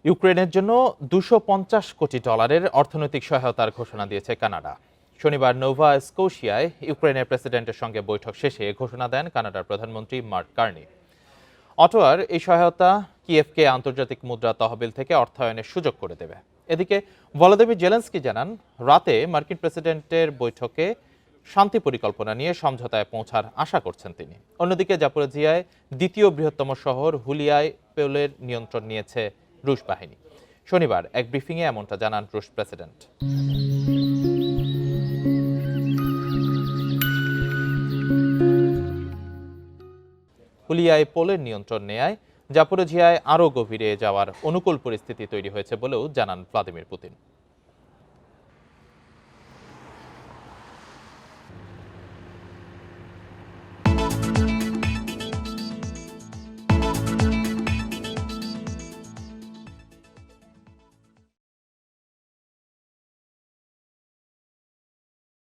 ইউক্রেনের জন্য $250 কোটি অর্থনৈতিক সহায়তার ঘোষণা দিয়েছে কানাডা। শনিবার নোভা স্কোশিয়ায় ইউক্রেনের প্রেসিডেন্টের সঙ্গে বৈঠক শেষে ঘোষণা দেন কানাডার প্রধানমন্ত্রী মার্ক কার্নি। অটোয়ার এই সহায়তা কিয়েভকে আন্তর্জাতিক মুদ্রা তহবিল থেকে অর্থায়নের সুযোগ করে দেবে। এদিকে ভলোদিমির জেলেনস্কি জানান, রাতে মার্কিন প্রেসিডেন্টের বৈঠকে শান্তি পরিকল্পনা নিয়ে সমঝোতায় পৌঁছার আশা করছেন তিনি। অন্যদিকে জাপোরিজিয়ায় দ্বিতীয় বৃহত্তম শহর হুলিয়ায় পেলের নিয়ন্ত্রণ নিয়েছে রুশ বাহিনী। শনিবার এক ব্রিফিংয়ে এমনটা জানান রুশ প্রেসিডেন্ট। হুলিয়ায় পোলের নিয়ন্ত্রণ নেয়ায় জাপোরিজিয়ায় আরও গভীরে যাওয়ার অনুকূল পরিস্থিতি তৈরি হয়েছে বলেও জানান ভ্লাদিমির পুতিন।